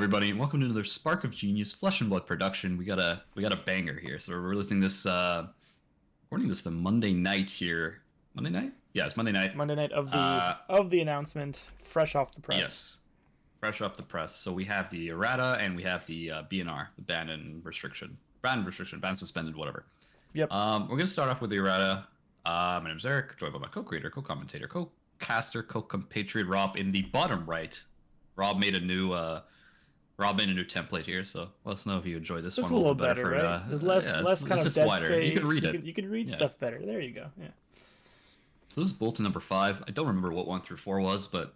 everybody, and welcome to another Spark of Genius Flesh and Blood production. We got a banger here. So we're releasing this recording this the Monday night here. Monday night? Yeah, it's Monday night. Monday night of the announcement, fresh off the press. Yes. Fresh off the press. So we have the Errata and we have the BNR, the ban suspended, whatever. Yep. We're gonna start off with the Errata. My name's Eric, joined by my co-creator, co-commentator, co-caster, co-compatriot Rob in the bottom right. Rob made a new template here, so let us know if you enjoy this it's one a little better, right? There's less kind of dead wider. space. You can read it. You can read stuff better. There you go. Yeah. So this is bulletin number 5. I don't remember what 1 through 4 was, but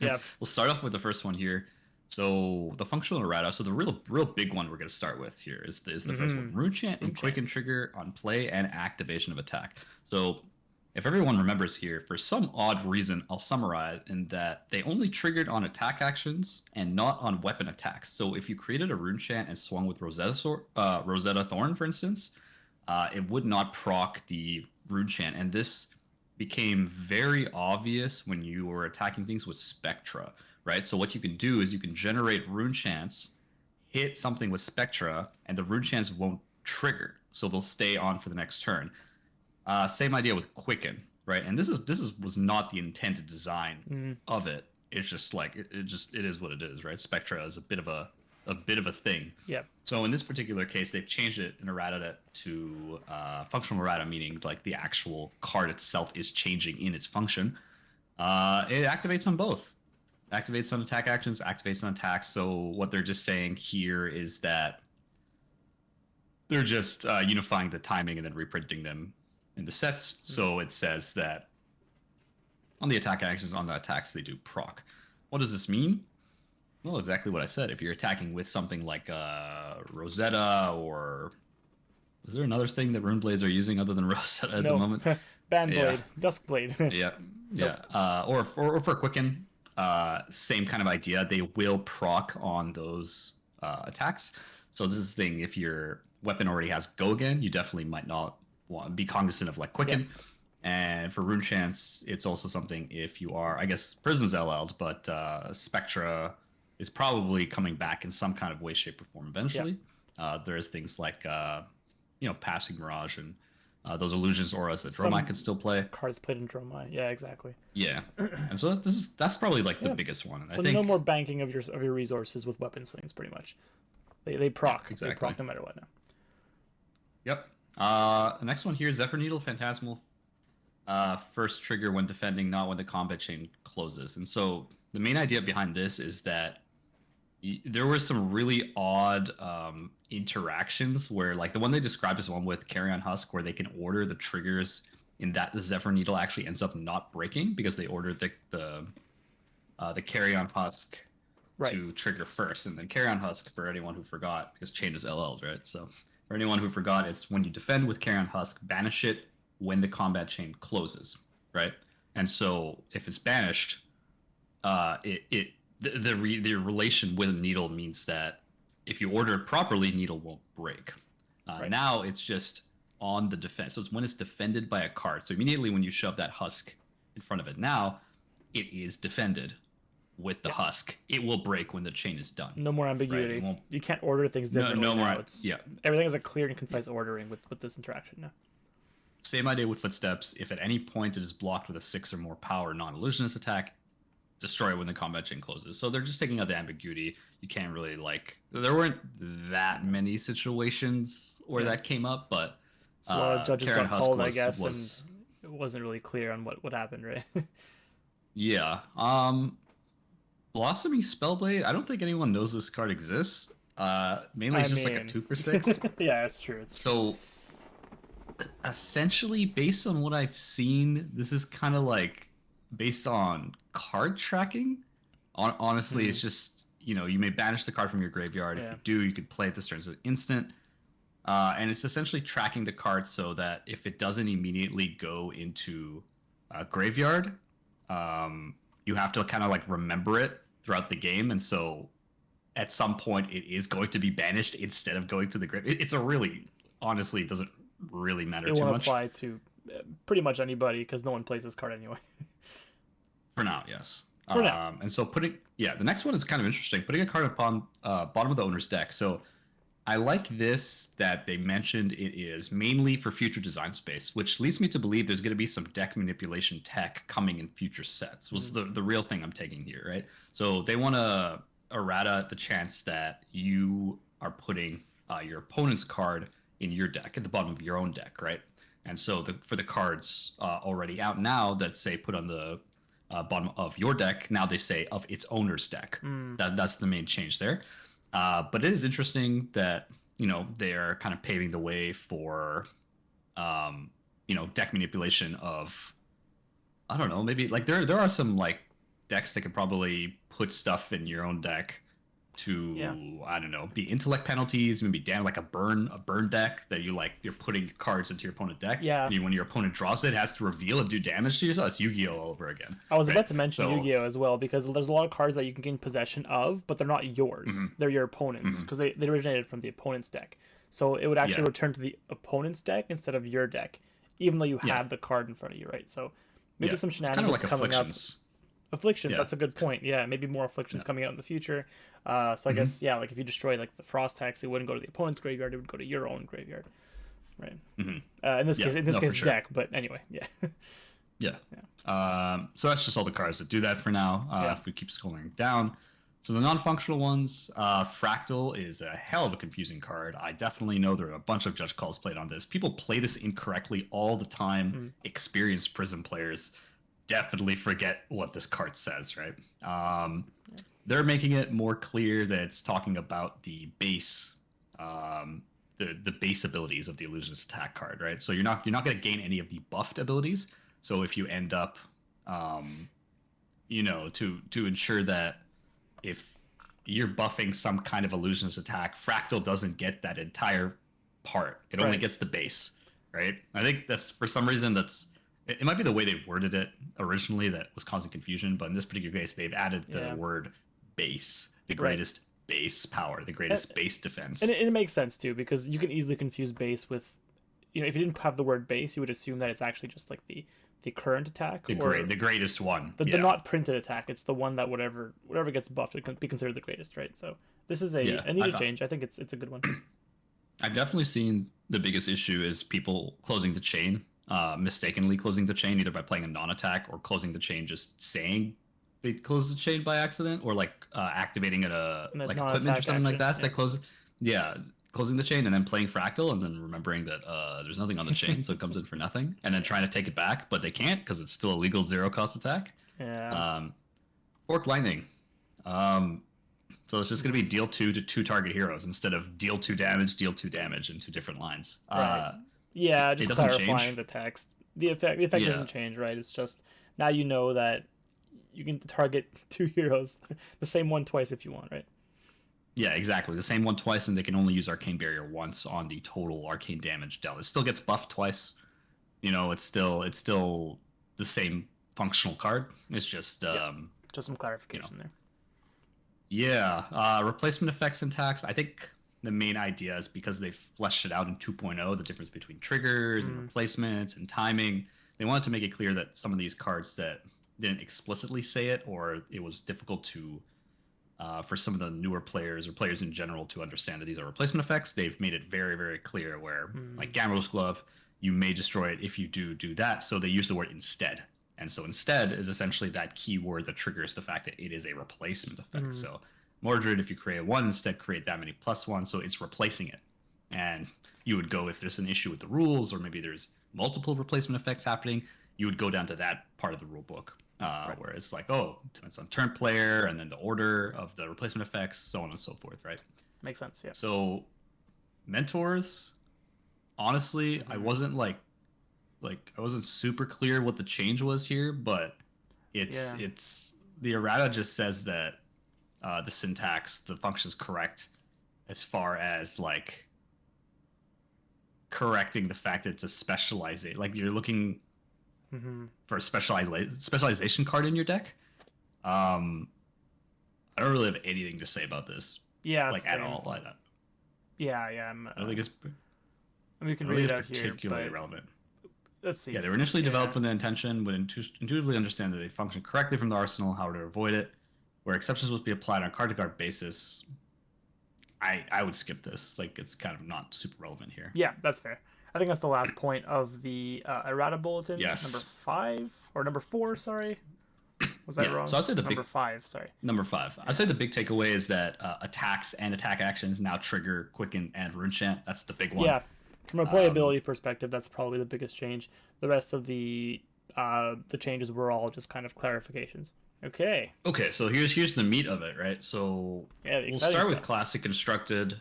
yeah, we'll start off with the first one here. So the functional errata. So the real big one we're going to start with here is the first one: rune chant and quicken trigger on play and activation of attack. So if everyone remembers here, for some odd reason, I'll summarize in that they only triggered on attack actions and not on weapon attacks. So if you created a rune chant and swung with Rosetta Thorn, for instance, it would not proc the rune chant. And this became very obvious when you were attacking things with Spectra, right? So what you can do is you can generate rune chants, hit something with Spectra, and the rune chants won't trigger. So they'll stay on for the next turn. Same idea with Quicken, right? And this was not the intended design of it. It's just like it is what it is, right? Spectra is a bit of a thing. Yeah. So in this particular case, they've changed it in errata to functional errata, meaning like the actual card itself is changing in its function. It activates on both. Activates on attack actions, activates on attacks. So what they're just saying here is that they're just unifying the timing and then reprinting them in the sets. So it says that on the attack actions, on the attacks, they do proc. What does this mean? Well, exactly what I said. If you're attacking with something like Rosetta, or is there another thing that Rune Blades are using other than Rosetta at the moment? Bandblade, Duskblade. yeah. Or for Quicken, same kind of idea. They will proc on those attacks. So this is the thing. If your weapon already has Go Again, you definitely might not want to be cognizant of like Quicken. Yeah. And for rune chants, it's also something if you are, I guess Prism's LL'd, but Spectra is probably coming back in some kind of way, shape, or form eventually. Yeah. There's things like Passing Mirage and those illusions auras that Dromai can still play. Cards played in Dromai, yeah, exactly. Yeah, and so that's probably like the biggest one. And so I think no more banking of your resources with weapon swings, pretty much. They proc, yeah, exactly. They proc no matter what now. Yep. The next one here is Zephyr Needle Phantasmal. First trigger when defending, not when the combat chain closes. And so the main idea behind this is that there were some really odd interactions where, like, the one they described is one with Carrion Husk, where they can order the triggers in that the Zephyr Needle actually ends up not breaking because they ordered the Carrion Husk to trigger first, and then Carrion Husk, for anyone who forgot, because chain is LL'd, right? So for anyone who forgot, it's when you defend with Carrion Husk, banish it when the combat chain closes, right? And so if it's banished, the relation with a needle means that if you order it properly, needle won't break. Now it's just on the defense. So it's when it's defended by a card. So immediately when you shove that husk in front of it now, it is defended with the husk. It will break when the chain is done. No more ambiguity. Right? You can't order things differently. No more. Everything is a clear and concise ordering with this interaction now. Same idea with Footsteps. If at any point it is blocked with a 6 or more power non-illusionist attack, destroy it when the combat chain closes. So they're just taking out the ambiguity. You can't really, like, there weren't that many situations where that came up, but so a lot of judges got called, I guess, and it wasn't really clear on what happened, right? Yeah. Blossoming Spellblade, I don't think anyone knows this card exists. Mainly it's just like a 2 for 6. Yeah, it's true. So essentially, based on what I've seen, this is kind of like based on card tracking. Honestly, it's just, you may banish the card from your graveyard. If you do, you could play it this turn as an instant. And it's essentially tracking the card so that if it doesn't immediately go into graveyard, you have to kind of like remember it throughout the game. And so at some point it is going to be banished instead of going to the graveyard. It's a really, honestly, it doesn't really matter too much. It won't apply to pretty much anybody because no one plays this card anyway. For now, yes. For now. And so the next one is kind of interesting. Putting a card upon bottom of the owner's deck. So I like this that they mentioned it is mainly for future design space, which leads me to believe there's going to be some deck manipulation tech coming in future sets. Was the real thing I'm taking here, right? So they want to errata the chance that you are putting your opponent's card in your deck at the bottom of your own deck, right? And so for the cards already out now that say put on the bottom of your deck, now they say of its owner's deck. That's the main change there. But it is interesting that they're kind of paving the way for deck manipulation of, I don't know, maybe like there are some like decks that could probably put stuff in your own deck to I don't know, be intellect penalties, maybe damn like a burn deck that you're putting cards into your opponent deck. Yeah. And when your opponent draws it has to reveal and do damage to yourself. It's Yu-Gi-Oh all over again. I was about to mention Yu-Gi-Oh as well, because there's a lot of cards that you can gain possession of, but they're not yours. They're your opponent's, because they originated from the opponent's deck. So it would actually return to the opponent's deck instead of your deck, even though you have the card in front of you, right? So maybe some shenanigans it's kind of like coming up. Afflictions, that's a good point. Yeah, maybe more afflictions coming out in the future. So I guess like if you destroy like the frost hex, it wouldn't go to the opponent's graveyard; it would go to your own graveyard, right? In this case, deck. But anyway, so that's just all the cards that do that for now. If we keep scrolling down, so the non-functional ones, Fractal is a hell of a confusing card. I definitely know there are a bunch of judge calls played on this. People play this incorrectly all the time. Experienced Prism players definitely forget what this card says, right? They're making it more clear that it's talking about the base, the base abilities of the Illusionist Attack card, right? So you're not going to gain any of the buffed abilities. So if you end up, to ensure that if you're buffing some kind of Illusionist Attack, Fractal doesn't get that entire part. It only gets the base, right? I think that's, for some reason, it might be the way they worded it originally that was causing confusion, but in this particular case, they've added the word base, the greatest base power, the greatest base defense. And it makes sense, too, because you can easily confuse base with, if you didn't have the word base, you would assume that it's actually just like the current attack. The greatest one. The not printed attack. It's the one that whatever gets buffed, it can be considered the greatest, right? So this is a needed change. I think it's a good one. I've definitely seen the biggest issue is people closing the chain. Mistakenly closing the chain either by playing a non-attack or closing the chain just saying they closed the chain by accident, or like activating like equipment or something like that that closes closing the chain and then playing Fractal and then remembering that there's nothing on the chain, so it comes in for nothing, and then trying to take it back, but they can't because it's still a legal 0-cost attack. Fork Lightning, so it's just going to be deal 2 to 2 target heroes instead of deal 2 damage in 2 different lines. Just clarifying the text. The effect doesn't change, right? It's just now you know that you can target 2 heroes, the same one twice if you want, right? Yeah, exactly. The same one twice, and they can only use Arcane Barrier once on the total arcane damage dealt. It still gets buffed twice. It's still the same functional card. It's just some clarification there. Yeah, replacement effects and tax. I think the main idea is because they fleshed it out in 2.0, the difference between triggers and replacements and timing. They wanted to make it clear that some of these cards that didn't explicitly say it, or it was difficult to for some of the newer players or players in general to understand that these are replacement effects, they've made it very, very clear where, like Gamrot's Glove, you may destroy it if you do that. So they use the word instead. And so instead is essentially that keyword that triggers the fact that it is a replacement effect. So Mordred, if you create 1, instead create that many +1, so it's replacing it. And you would go, if there's an issue with the rules, or maybe there's multiple replacement effects happening, you would go down to that part of the rule book. Where it's like, it's on turn player, and then the order of the replacement effects, so on and so forth, right? Makes sense, yeah. So, Mentors, honestly, I wasn't I wasn't super clear what the change was here, but it's the errata just says that the syntax, the function's correct as far as like correcting the fact that it's a specialization. Like you're looking for a specialization card in your deck. I don't really have anything to say about this. Yeah, like same. at all. I don't think it's. I don't think it's we can read it out here. Particularly relevant. let's see. Yeah, they were initially developed with the intention, would intuitively understand that they function correctly from the arsenal, how to avoid it, where exceptions must be applied on a card-to-card basis. I would skip this. Like, it's kind of not super relevant here. Yeah, that's fair. I think that's the last point of the Errata bulletin. Yes. Number 5 or number 4. Sorry, was that wrong? So I'd say number 5. Sorry. Number 5. Yeah. I'd say the big takeaway is that attacks and attack actions now trigger Quicken and Rune Chant. That's the big one. Yeah, from a playability perspective, that's probably the biggest change. The rest of the changes were all just kind of clarifications. Okay. Okay, so here's the meat of it, right? So we'll start with Classic Constructed.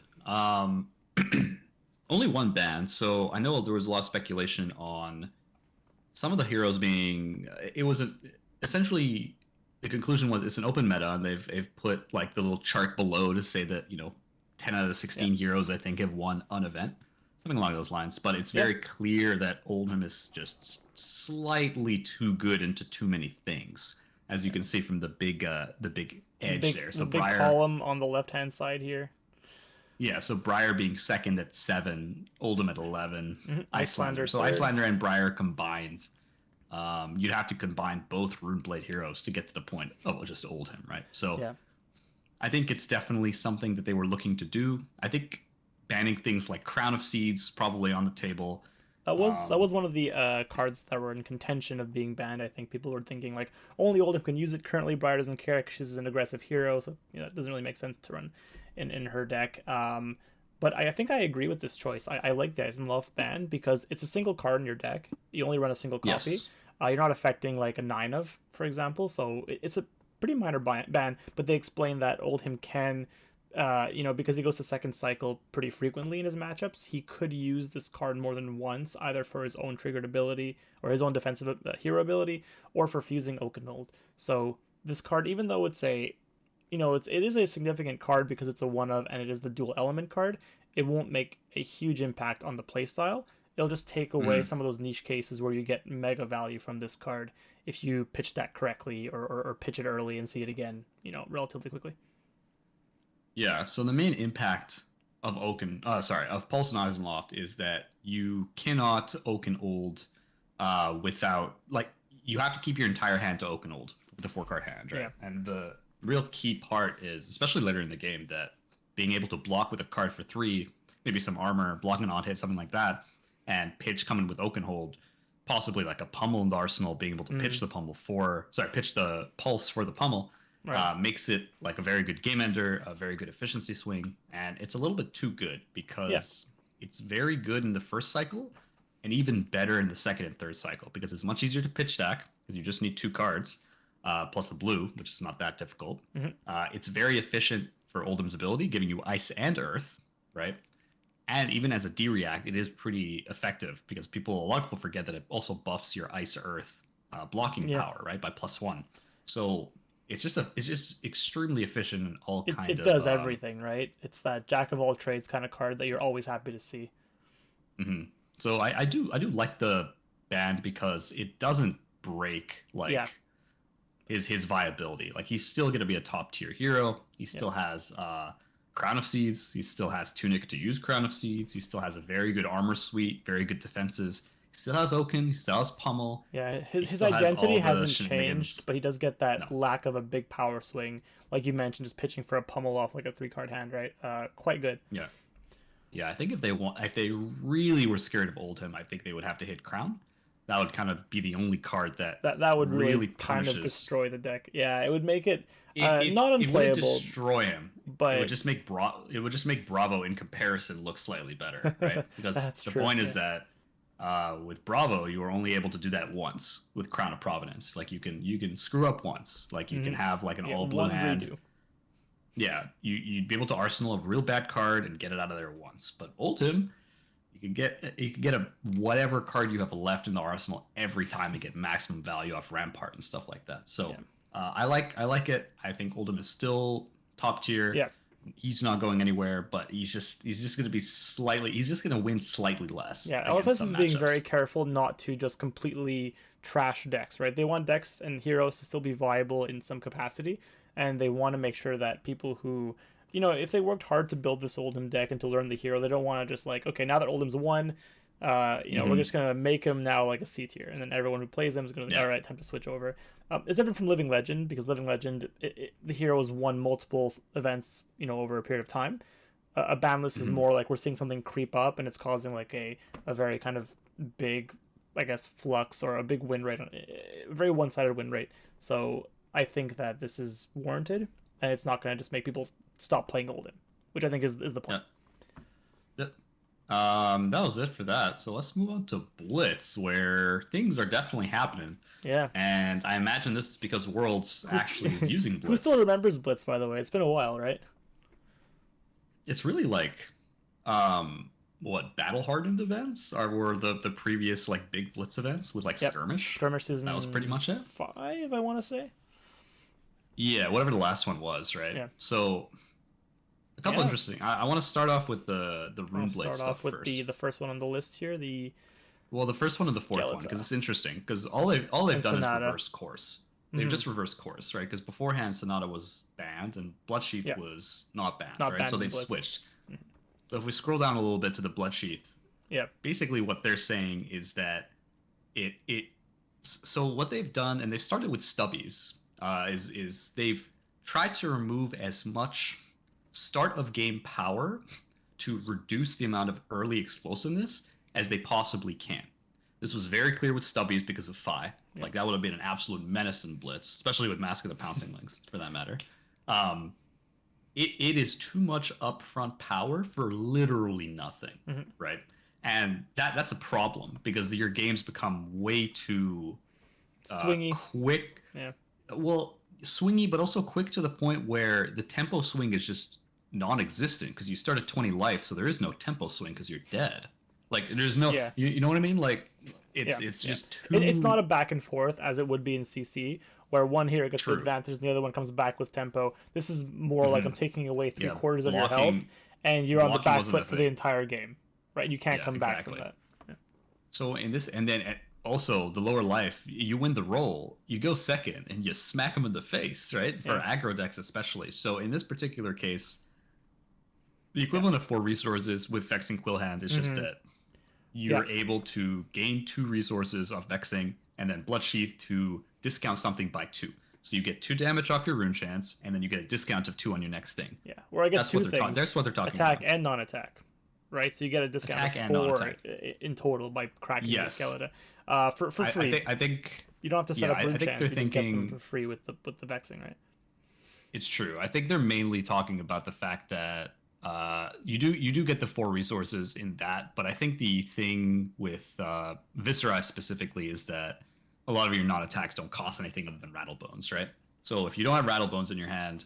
Only one ban, so I know there was a lot of speculation on some of the heroes being. It was essentially the conclusion was it's an open meta, and they've put like the little chart below to say that 10 out of the 16 heroes I think have won an event, something along those lines. But it's very clear that Oldhim is just slightly too good into too many things, as you can see from the big edge there. So the big column on the left hand side here. Yeah, so Briar being second at 7, Oldhim at 11, Icelander. So third. Icelander and Briar combined, you'd have to combine both Runeblade heroes to get to the point of just Oldhim, right? So I think it's definitely something that they were looking to do. I think banning things like Crown of Seeds probably on the table. That was one of the cards that were in contention of being banned. I think people were thinking like only Oldhim can use it. Currently, Briar doesn't care because she's an aggressive hero, so it doesn't really make sense to run in her deck. But I think I agree with this choice. I like the Eisenloft ban because it's a single card in your deck. You only run a single copy. Yes. You're not affecting like a 9 of, for example. So it's a pretty minor ban. But they explain that Oldhim can, because he goes to second cycle pretty frequently in his matchups, he could use this card more than once, either for his own triggered ability or his own defensive hero ability, or for fusing Oakenhold. So this card, even though it's it is a significant card because it's a one of and it is the dual element card, it won't make a huge impact on the playstyle. It'll just take away some of those niche cases where you get mega value from this card if you pitch that correctly or pitch it early and see it again, relatively quickly. Yeah, so the main impact of Pulse and Eisenloft is that you cannot Oakenhold without, like, you have to keep your entire hand to Oakenhold with a 4-card hand, right? Yeah. And the real key part is, especially later in the game, that being able to block with a card for 3, maybe some armor, blocking an odd hit, something like that, and pitch coming with Oakenhold, possibly like a pummel in the arsenal, being able to pitch the pulse for the pummel, right. Makes it like a very good game ender, a very good efficiency swing, and it's a little bit too good because it's very good in the first cycle and even better in the second and third cycle because it's much easier to pitch stack because you just need 2 cards plus a blue, which is not that difficult. It's very efficient for Oldhim's ability, giving you ice and earth, right? And even as a D-react, it is pretty effective because a lot of people forget that it also buffs your ice earth blocking power, right, by +1. So it's just extremely efficient in all kinds of. It does everything, right? It's that jack of all trades kind of card that you're always happy to see. So I do like the ban because it doesn't break his viability. Like, he's still going to be a top tier hero. He still has Crown of Seeds. He still has Tunic to use Crown of Seeds. He still has a very good armor suite, very good defenses. He still has Oaken. He still has Pummel. Yeah, his identity hasn't changed, but he does get that lack of a big power swing. Like you mentioned, just pitching for a Pummel off like a 3-card hand, right? Quite good. Yeah. Yeah, I think if they really were scared of Oldhim, I think they would have to hit Crown. That would kind of be the only card that would really kind of destroy the deck. Yeah, it would make it not unplayable. It wouldn't destroy him, but it would just make Bravo in comparison look slightly better, right? Because the point is that with Bravo, you are only able to do that once with Crown of Providence. Like, you can screw up once. Like, you can have like an all blue hand. Redo. Yeah, you'd be able to arsenal a real bad card and get it out of there once. But Oldhim, you can get a whatever card you have left in the arsenal every time and get maximum value off Rampart and stuff like that. So I like it. I think Oldhim is still top tier. Yeah. He's not going anywhere, but he's just going to be he's just going to win slightly less. Yeah, LSS is being very careful not to just completely trash decks, right? They want decks and heroes to still be viable in some capacity, and they want to make sure that people who, if they worked hard to build this Oldhim deck and to learn the hero, they don't want to just like, okay, now that Oldhim's won, We're just gonna make him now like a C tier, and then everyone who plays him is gonna be all right. Time to switch over. It's different from Living Legend because Living Legend, the heroes won multiple events, over a period of time. A ban list is more like we're seeing something creep up, and it's causing like a very kind of big, I guess, flux or a big win rate, a very one-sided win rate. So I think that this is warranted, and it's not going to just make people stop playing Golden, which I think is the point. Yep. That was it for that. So let's move on to Blitz, where things are definitely happening. Yeah. And I imagine this is because Worlds actually is using Blitz. Who still remembers Blitz, by the way? It's been a while, right? It's really like, what, battle hardened events were the previous like big Blitz events with like skirmish. Skirmish season. That was pretty much it. 5, I want to say. Yeah, whatever the last one was, right? Yeah. So a couple interesting. I want to start off with the Rune Blade stuff with first. the first one on the list here. The first one and the fourth one, because it's interesting. Because all they've done is reverse course. They've just reversed course, right? Because beforehand, Sonata was banned and Bloodsheath was not banned, right? Banned so they've switched. So if we scroll down a little bit to the Bloodsheath, basically what they're saying is that so what they've done, and they started with stubbies, is they've tried to remove as much start of game power to reduce the amount of early explosiveness as they possibly can. This was very clear with stubbies because of Phi. Like that would have been an absolute menace in Blitz, especially with Mask of the Pouncing Links, for that matter. It is too much upfront power for literally nothing, right? And that's a problem because your games become way too swingy, quick. Yeah. Well, swingy, but also quick to the point where the tempo swing is just non-existent because you start at 20 life, so there is no tempo swing because you're dead. Like there's no, you know what I mean? Like it's just too. It's not a back and forth as it would be in CC, where one hero gets the advantage and the other one comes back with tempo. This is more like I'm taking away 3/4 of your health, and you're on the back foot for the entire game, right? You can't come back from that. Yeah. So in this, and then also the lower life, you win the roll, you go second, and you smack them in the face, right? For aggro decks especially. So in this particular case, the equivalent of 4 resources with Vexing Quillhand is just that you're able to gain 2 resources off Vexing, and then Bloodsheath to discount something by 2. So you get 2 damage off your rune chance, and then you get a discount of 2 on your next thing. Yeah, or I guess that's 2 things. That's what they're talking attack about. And non-attack, right? So you get a discount of 4 in total by cracking the skeleton for free. I think you don't have to set up rune chance. You just get them for free with the Vexing, right? It's true. I think they're mainly talking about the fact that you do get the 4 resources in that, but I think the thing with Viscera specifically is that a lot of your non-attacks don't cost anything other than Rattlebones, right? So if you don't have Rattlebones in your hand,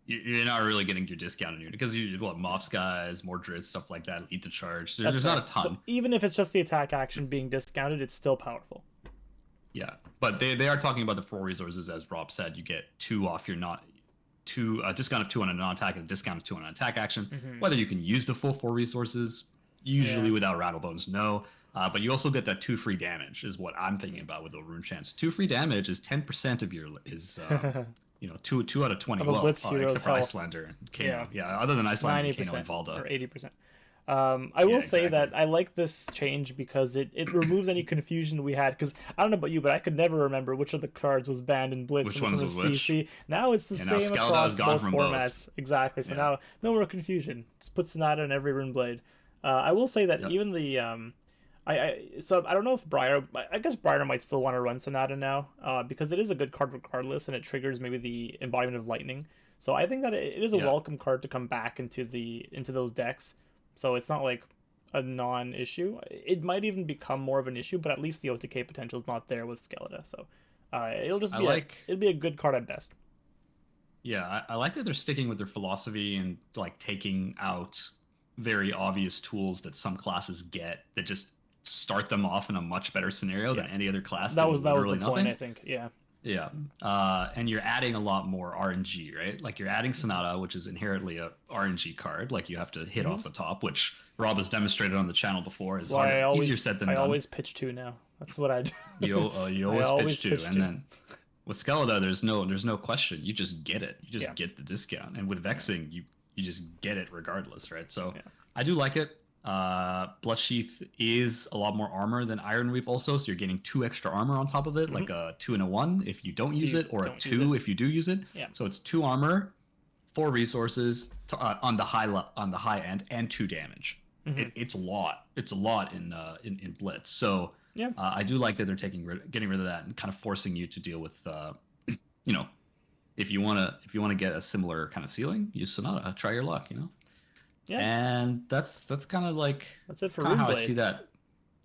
you're not really getting your discount on you because you Moth Skies, Mordred, stuff like that, lead to charge. There's not a ton. So even if it's just the attack action being discounted, it's still powerful. Yeah, but they are talking about the 4 resources, as Rob said. You get 2 off your a discount of 2 on a non-attack and a discount of 2 on an attack action. Whether you can use the full 4 resources, usually without Rattlebones, no. But you also get that 2 free damage is what I'm thinking about with the rune chance. 2 free damage is 10% of your 2 out of 20. Well, except for Icelander and Kano. Yeah, other than Icelander, Kano and Valda. Or 80%. I will say that I like this change because it removes any confusion we had. Because I don't know about you, but I could never remember which of the cards was banned in Blitz. Which ones was CC. which? It's the same across both formats. Both. Exactly. So now no more confusion. Just put Sonata in every Rune Blade. I will say that even the so I don't know if I guess Briar might still want to run Sonata now because it is a good card regardless, and it triggers maybe the embodiment of lightning. So I think that it is a welcome card to come back into those decks. So it's not like a non-issue. It might even become more of an issue, but at least the OTK potential is not there with Skeletor. So it'll just be it'll be a good card at best. Yeah, I like that they're sticking with their philosophy and like taking out very obvious tools that some classes get that just start them off in a much better scenario than any other class. That was the point, I think. Yeah. Yeah. And you're adding a lot more RNG, right? Like you're adding Sonata, which is inherently a RNG card. Like you have to hit off the top, which Rob has demonstrated on the channel before is easier said than done. I always pitch 2 now. That's what I do. You always pitch 2. And then with Skeletor, there's no question. You just get it. You just get the discount. And with Vexing, you just get it regardless, right? So I do like it. Blood Sheath is a lot more armor than Iron Weave also, so you're getting 2 extra armor on top of it, like a 2 and a 1 if you don't use it, or a 2 if you do use it. Yeah. So it's 2 armor, 4 resources on the high end, and 2 damage. It's a lot. It's a lot in Blitz. So yeah, I do like that they're getting rid of that and kind of forcing you to deal with, you know, if you wanna get a similar kind of ceiling, use Sonata. Try your luck, you know. Yeah. And that's kind of like that's it for how I see that.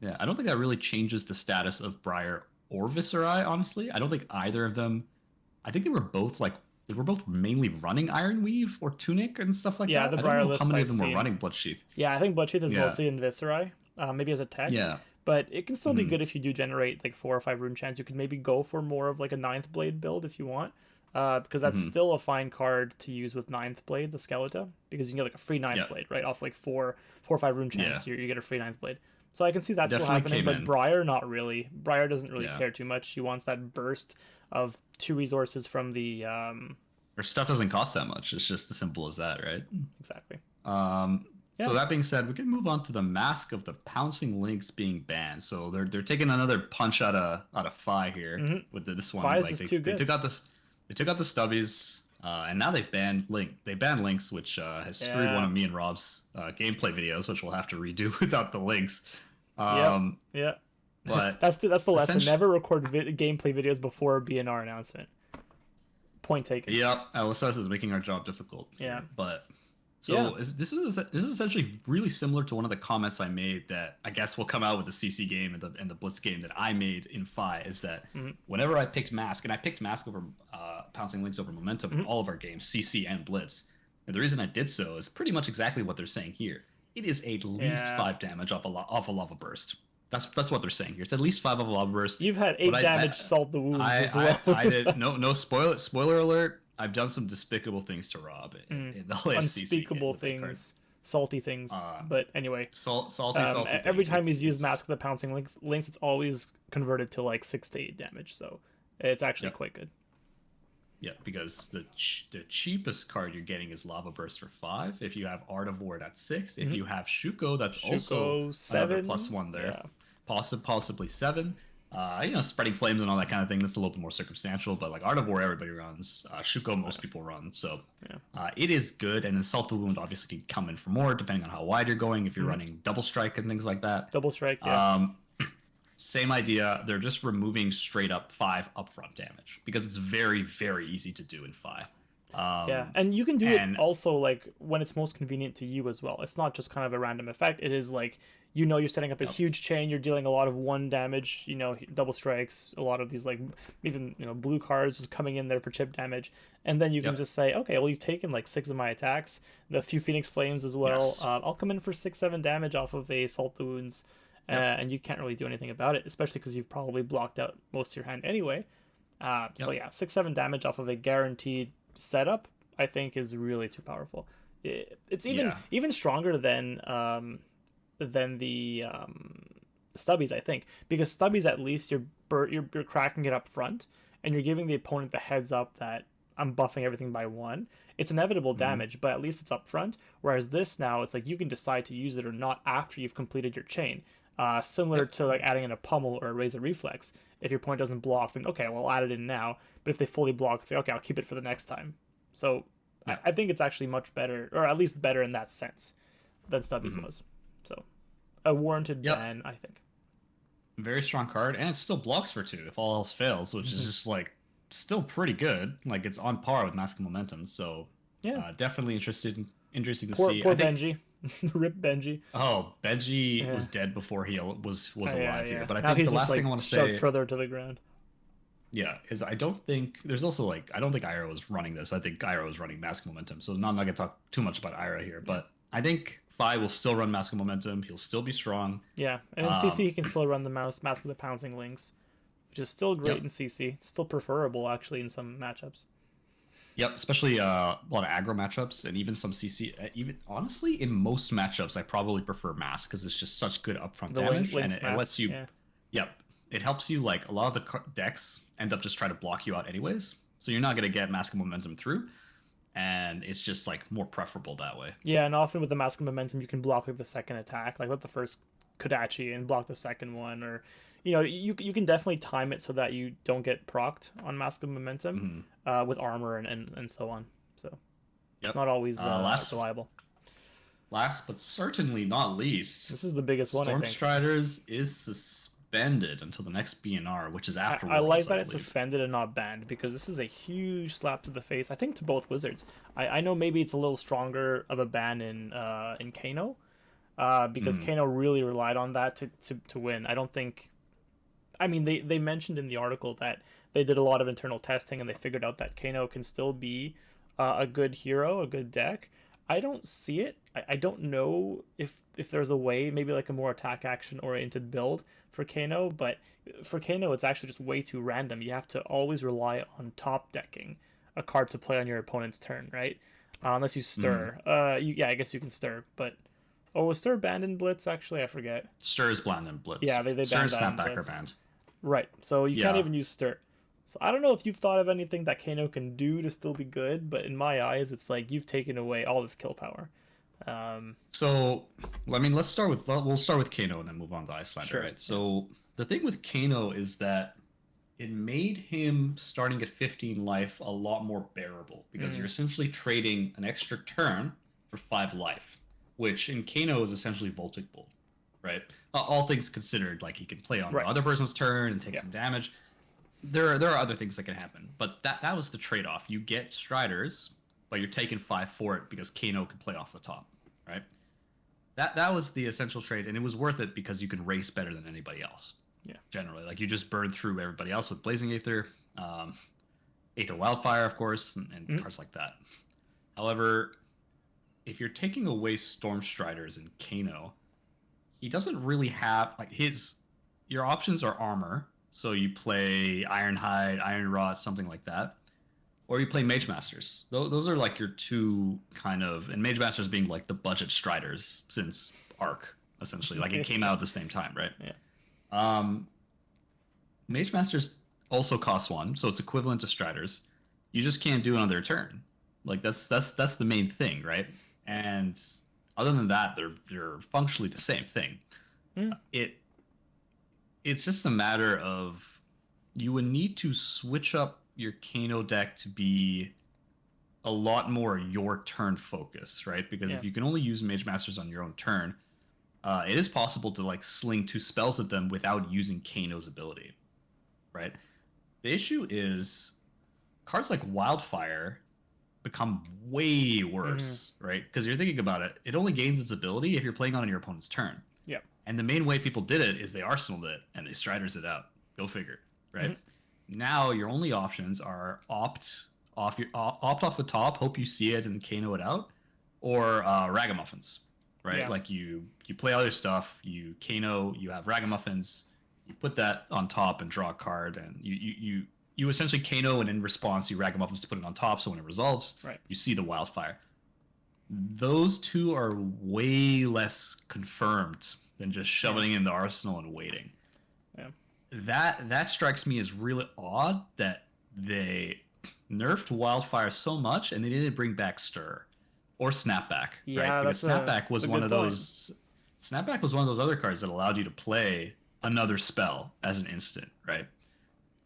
Yeah, I don't think that really changes the status of Briar or Viscerai. Honestly, I don't think either of them. I think they were both mainly running Iron Weave or Tunic and stuff like that. Yeah, the Briar list. How many of them were running Blood Sheath? Yeah, I think Blood Sheath is mostly in Viscerai, maybe as a tech. Yeah. But it can still be good if you do generate like 4 or 5 rune chants. You could maybe go for more of like a 9th Blade build if you want. Because that's still a fine card to use with 9th Blade, the Skeleton, because you can get like a free 9th Blade, right? Off like 4 or 5 rune chants, you get a free 9th Blade. So I can see that still happening, but Briar, not really. Briar doesn't really care too much. She wants that burst of 2 resources from the... Her stuff doesn't cost that much. It's just as simple as that, right? Exactly. So that being said, we can move on to the Mask of the Pouncing Lynx being banned. So they're taking another punch out of Fi here with this one. Fi is too good. They took out the stubbies, and now they've banned Link. They banned Lynx, which has screwed one of me and Rob's gameplay videos, which we'll have to redo without the links. Yeah. But that's the lesson. Never record gameplay videos before BNR announcement. Point taken. Yep, LSS is making our job difficult. Yeah. But this is essentially really similar to one of the comments I made that I guess will come out with the CC game and the Blitz game that I made in Fi, is that whenever I picked Mask, and I picked Mask over Pouncing Lynx over Momentum in all of our games, CC and Blitz, and the reason I did so is pretty much exactly what they're saying here. It is at least 5 damage off a Lava Burst. That's what they're saying here. It's at least 5 off a Lava Burst. You've had 8 damage Salt the Wounds as well. I did no spoiler alert. I've done some despicable things to Rob in the last unspeakable things, salty things. But anyway, salty. Every time he's used Mask of the Pouncing Lynx, it's always converted to like 6 to 8 damage. So it's actually quite good. Yeah, because the cheapest card you're getting is Lava Burst for 5. If you have Artivore, that's 6. If you have Shuko, that's also 7. Another +1 there. Yeah. Possibly 7. Spreading Flames and all that kind of thing, that's a little bit more circumstantial, but like Artivore everybody runs, Shuko most people run, so it is good. And then Salt the Wound obviously can come in for more depending on how wide you're going, if you're running Double Strike and things like that. Double Strike, same idea. They're just removing straight up 5 upfront damage because it's very, very easy to do in 5. And you can do it also like when it's most convenient to you as well. It's not just kind of a random effect. It is like, you're setting up a huge chain, you're dealing a lot of 1 damage, double strikes, a lot of these like even blue cards just coming in there for chip damage, and then you can just say, okay, well, you've taken like 6 of my attacks, a few Phoenix Flames as well. I'll come in for 6-7 damage off of a Salt the Wounds, and you can't really do anything about it, especially because you've probably blocked out most of your hand anyway. So 6-7 damage off of a guaranteed setup, I think, is really too powerful. It's even stronger than the stubbies, I think, because stubbies, at least you're cracking it up front and you're giving the opponent the heads up that I'm buffing everything by 1. It's inevitable damage, but at least it's up front. Whereas this, now it's like you can decide to use it or not after you've completed your chain. Similar to like adding in a pummel or a razor reflex. If your opponent doesn't block, then okay, well, I'll add it in now. But if they fully block, it's like, okay, I'll keep it for the next time. So I think it's actually much better, or at least better in that sense, than stubbies was. So a warranted ban, I think. Very strong card, and it still blocks for 2 if all else fails, which is just like still pretty good. Like it's on par with Mask of Momentum. So definitely interesting to see. Poor Benji. Rip Benji. Oh, Benji was dead before he was alive here. But I now think the last thing I want to say, further to the ground. Yeah, is I don't think there's also like I don't think Ira was running this. I think Ira was running Mask of Momentum. So I'm not gonna talk too much about Ira here, but I think Fi will still run Mask of Momentum. He'll still be strong. Yeah, and in CC he can still run the Mask of the Pouncing Lynx, which is still great in CC. Still preferable actually in some matchups. Yep, especially a lot of aggro matchups and even some CC. Even honestly, in most matchups, I probably prefer Mask because it's just such good upfront damage, and it lets you. Yep, it helps you. Like a lot of the decks end up just trying to block you out anyways, so you're not gonna get Mask of Momentum through. and it's just like more preferable that way. Yeah, and often with the Mask of Momentum, you can block like the second attack, like let the first Kodachi and block the second one, or you can definitely time it so that you don't get procced on Mask of Momentum Mm-hmm. with armor and so on. So it's Yep. not always Last reliable. Last but certainly not least, This is the biggest one, I think. Stormstriders is suspended until the next BNR, which is after I like Worlds, I that it's believe. suspended and not banned because this is a huge slap to the face. I think to both wizards. I know maybe it's a little stronger of a ban in Kano, because Mm, Kano really relied on that to win. I don't think. I mean, they mentioned in the article that they did a lot of internal testing and they figured out that Kano can still be a good hero, a good deck. I don't see it. I don't know if there's a way, maybe like a more attack action oriented build for Kano, but for Kano, it's actually just way too random. You have to always rely on top decking a card to play on your opponent's turn, right? Unless you mm. stir. Yeah, I guess you can stir, but was stir banned in Blitz? Actually, I forget. Stir is banned and Blitz. Yeah, they Stir and banned that in Snapback are Blitz. banned. Right. So you can't Yeah. even use stir. So I don't know if you've thought of anything that Kano can do to still be good, but in my eyes, it's like you've taken away all this kill power. Um, So, I mean, we'll start with Kano and then move on to Icelander, sure. right? Yeah. So the thing with Kano is that it made him starting at 15 life a lot more bearable because you're Mm, essentially trading an extra turn for 5 life, which in Kano is essentially Voltic Bolt, right? All things considered, like he can play on the right. other person's turn and take Yeah. some damage. There are other things that can happen, but that was the trade off. You get Striders, but you're taking 5 for it because Kano can play off the top, right? That was the essential trade, and it was worth it because you can race better than anybody else. Yeah. Generally, like you just burn through everybody else with Blazing Aether, um, Aether Wildfire, of course, and Mm, cards like that. However, if you're taking away Stormstriders and Kano, he doesn't really have like his. Your options are armor, so you play Ironhide, Iron Rot, something like that, or you play Mage Masters. Those are like your two kind of, and Mage Masters being like the budget Striders since Arc, essentially. Like it came out at the same time, right? yeah. Um, Mage Masters also cost 1, so it's equivalent to Striders. You just can't do it on their turn. Like that's the main thing, right? And other than that, they're functionally the same thing. Mm, It it's just a matter of you would need to switch up your Kano deck to be a lot more your turn focus, right? Because yeah. if you can only use Mage Masters on your own turn, it is possible to like sling 2 spells at them without using Kano's ability, right? The issue is cards like Wildfire become way Mm-hmm. worse, right? Because you're thinking about it, it only gains its ability if you're playing on your opponent's turn. Yeah. And the main way people did it is they arsenaled it and they Striders it out. Go figure, right? Mm-hmm. Now your only options are opt off the top, hope you see it and Kano it out, or Ragamuffins, right? Yeah. Like you play other stuff, you Kano, you have Ragamuffins, you put that on top and draw a card, and you essentially Kano, and in response you Ragamuffins to put it on top, so when it resolves, Right. you see the Wildfire. Those two are way less confirmed than just Yeah. shoving in the arsenal and waiting. Yeah. That strikes me as really odd that they nerfed Wildfire so much and they didn't bring back Stir or Snapback, right? Yeah. Because That's a good point. Snapback was one of those other cards that allowed you to play another spell as an instant, right?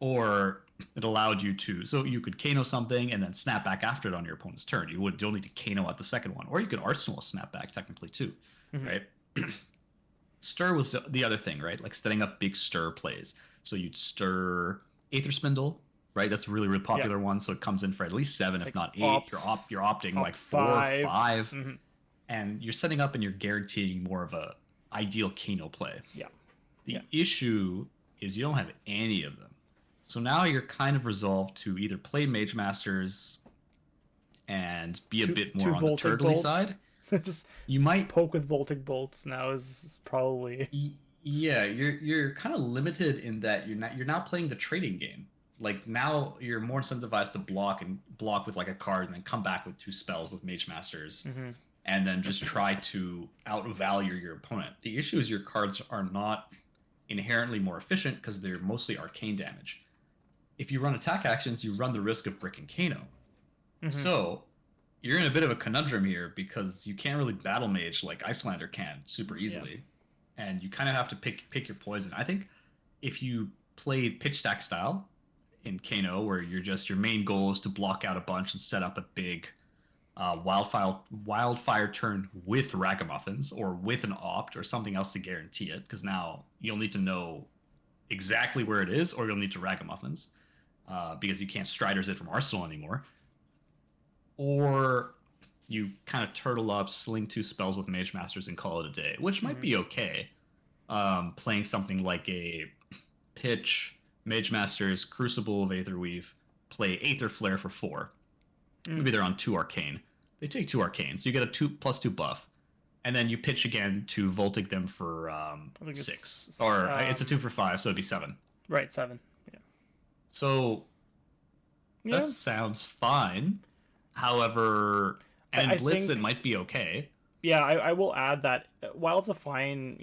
Or it allowed you to, so you could Kano something and then snap back after it on your opponent's turn. You'll need to Kano out the second one, or you could Arsenal a snap back technically too, Mm-hmm. right? Stir was the other thing, right? Like setting up big stir plays. So you'd stir Aether Spindle, right? That's a really Yeah. popular one. So it comes in for at least 7, if Like not 8. ops, You're opting opt like 4 or 5. 5, Mm-hmm. and you're setting up and you're guaranteeing more of a ideal Kano play. Yeah. The Yeah. issue is you don't have any of them. So now you're kind of resolved to either play Mage Masters and be a bit more Two on the Voltic turtly bolts. side. Just You might, poke with Voltic bolts now is probably. yeah, you're kind of limited in that you're not playing the trading game. Like now you're more incentivized to block with like a card and then come back with 2 spells with Mage Masters Mm-hmm. and then just try to outvalue your opponent. The issue is your cards are not inherently more efficient because they're mostly arcane damage. If you run attack actions, you run the risk of bricking Kano. Mm-hmm. So you're in a bit of a conundrum here because you can't really battle mage like Icelander can super Yeah. easily, and you kind of have to pick your poison. I think if you play pitch stack style in Kano, where your main goal is to block out a bunch and set up a big wildfire turn with ragamuffins or with an opt or something else to guarantee it, because now you'll need to know exactly where it is, or you'll need to ragamuffins because you can't Striders it from Arsenal anymore. Or you kind of turtle up, sling 2 spells with Mage Masters and call it a day, which might be okay. Playing something like a pitch, Mage Masters, Crucible of Aetherweave, play Aether Flare for 4. Maybe they're on 2 Arcane. They take 2 Arcane, so you get a 2+2 buff. And then you pitch again to Voltic them for 6. Or it's a 2 for 5, so it'd be 7. Right, 7. Yeah. So that sounds fine. However, and in Blitz it might be okay. Yeah, I will add that while it's a fine,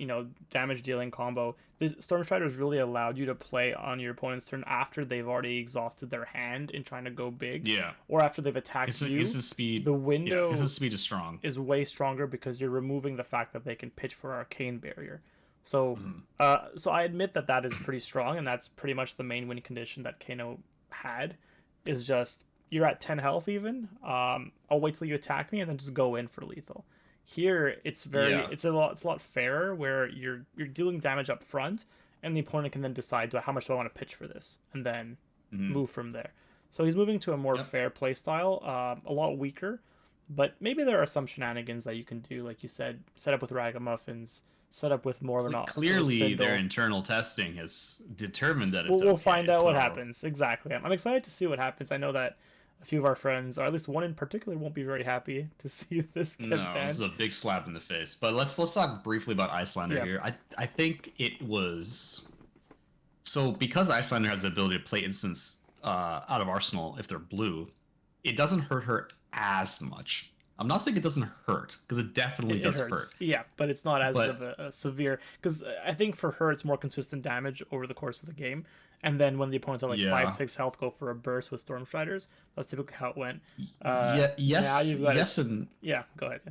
damage dealing combo, the Stormstriders really allowed you to play on your opponent's turn after they've already exhausted their hand in trying to go big. Yeah. Or after they've attacked you. His speed. The window his speed is strong. Is way stronger because you're removing the fact that they can pitch for Arcane Barrier. So, so I admit that is pretty strong, and that's pretty much the main win condition that Kano had, is just you're at 10 health even. I'll wait till you attack me and then just go in for lethal. Here it's a lot fairer, where you're dealing damage up front, and the opponent can then decide how much do I want to pitch for this, and then move from there. So he's moving to a more fair play style, a lot weaker, but maybe there are some shenanigans that you can do, like you said, set up with ragamuffins, set up with more of an clearly their internal testing has determined that it's we'll find out what happens. Exactly. I'm excited to see what happens. I know that a few of our friends, or at least one in particular, won't be very happy to see this get banned. This is a big slap in the face. But let's talk briefly about Icelander here. I think it was so because Icelander has the ability to play instants out of Arsenal if they're blue, it doesn't hurt her as much. I'm not saying it doesn't hurt, because it definitely does hurt. Yeah, but it's not as of a severe, because I think for her it's more consistent damage over the course of the game. And then when the opponents are like 5-6 health, go for a burst with Stormstriders. That's typically how it went. Yes, and go ahead.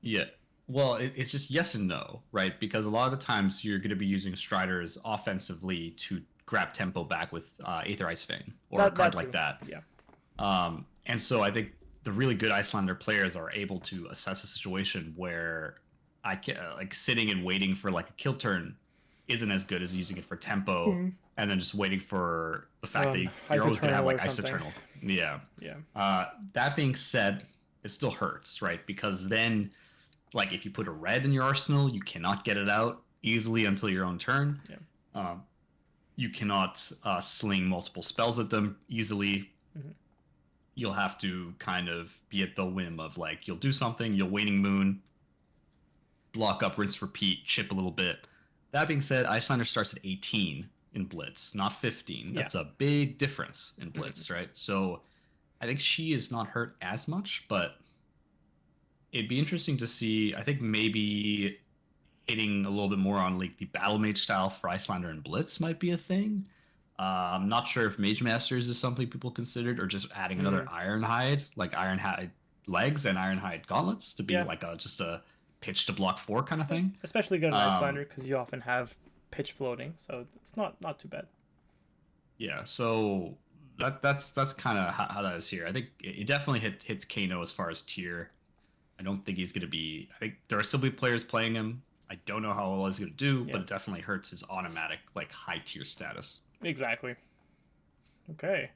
Yeah, well, it's just yes and no, right? Because a lot of the times you're going to be using Striders offensively to grab tempo back with Aether Ice Fang or a card like that. Yeah. And so I think the really good Icelander players are able to assess a situation where I can like sitting and waiting for like a kill turn isn't as good as using it for tempo and then just waiting for the fact that you're always going to have like Ice Eternal. Yeah. That being said, it still hurts, right? Because then, like, if you put a red in your arsenal, you cannot get it out easily until your own turn. Yeah. You cannot sling multiple spells at them easily. You'll have to kind of be at the whim of, like, you'll do something, you'll Waning Moon, block up, rinse, repeat, chip a little bit. That being said, Icelander starts at 18 in Blitz, not 15. That's a big difference in Blitz, right? So I think she is not hurt as much, but it'd be interesting to see. I think maybe hitting a little bit more on like the Battle Mage style for Icelander and Blitz might be a thing. I'm not sure if Mage Masters is something people considered, or just adding another Ironhide, like Ironhide legs and Ironhide gauntlets to be like just a pitch to block 4 kind of thing. Especially good in Icelander because you often have pitch floating, so it's not too bad. Yeah, so that's kind of how that is here. I think it definitely hits Kano as far as tier. I don't think he's going to be. I think there are still be players playing him. I don't know how well he's going to do, but it definitely hurts his automatic like high tier status. Exactly. Okay.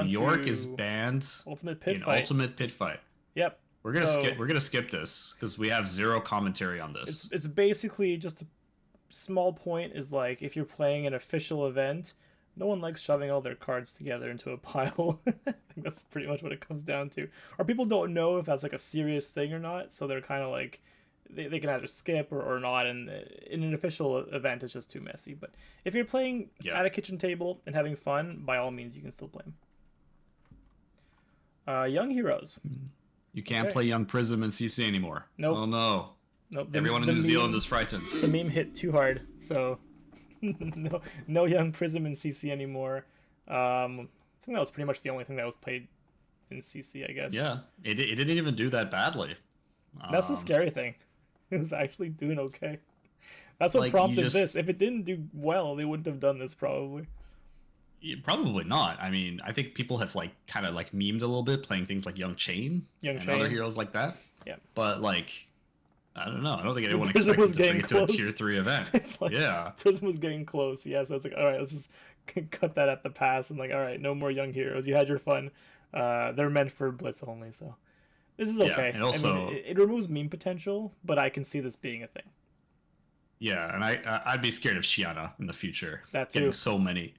York is banned Ultimate Pit in Fight. Ultimate Pit Fight. Yep. We're gonna skip this because we have zero commentary on this. It's basically just a small point. Is like if you're playing an official event, no one likes shoving all their cards together into a pile. I think that's pretty much what it comes down to. Or people don't know if that's like a serious thing or not, so they're kind of like they can either skip or not. And in an official event, it's just too messy. But if you're playing at a kitchen table and having fun, by all means, you can still play them. Young Heroes. You can't play Young Prism and CC anymore. Nope. Oh no. Nope. Everyone in New Zealand is frightened. The meme hit too hard, so no Young Prism and CC anymore. I think that was pretty much the only thing that was played in CC, I guess. Yeah, it didn't even do that badly. That's the scary thing. It was actually doing okay. That's what Like you prompted just this. If it didn't do well, they wouldn't have done this probably. probably not. I mean, I think people have like kind of like memed a little bit playing things like Young Chain Young and other Chain. heroes like that. Yeah. But like, I don't know. I don't think anyone Prism was expected to bring getting it to a close. tier 3 event. It's like Yeah. Prism was getting close. Yeah, so it's like, all right, let's just cut that at the pass and like, all right, no more young heroes. You had your fun. They're meant for Blitz only, so this is okay. Yeah, and also, I mean, it removes meme potential, but I can see this being a thing. yeah, and I'd be scared of Shiana in the future. That too. Getting so many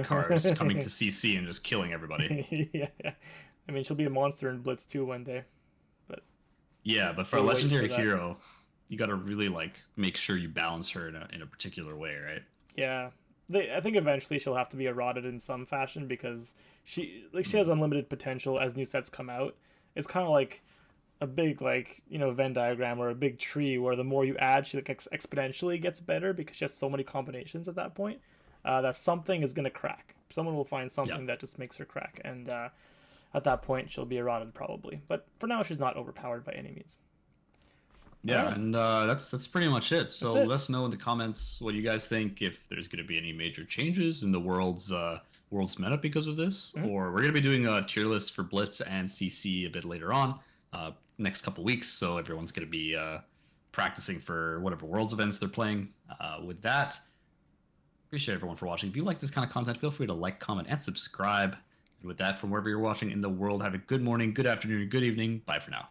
cars coming to CC and just killing everybody. Yeah. I mean, she'll be a monster in Blitz 2 one day. But yeah, but for a legendary hero, you got to really like make sure you balance her in a particular way, right? Yeah. I think eventually she'll have to be eroded in some fashion because she has unlimited potential as new sets come out. It's kind of like a big Venn diagram or a big tree where the more you add, she like exponentially gets better because she has so many combinations at that point. That something is gonna crack. Someone will find something that just makes her crack, and at that point she'll be eroded probably. But for now, she's not overpowered by any means. Yeah, right. And that's pretty much it. So let us know in the comments what you guys think, if there's going to be any major changes in the world's meta because of this, or we're going to be doing a tier list for Blitz and CC a bit later on, next couple weeks. So everyone's going to be practicing for whatever Worlds events they're playing. With that, appreciate everyone for watching. If you like this kind of content, feel free to like, comment, and subscribe. And with that, from wherever you're watching in the world, have a good morning, good afternoon, good evening. Bye for now.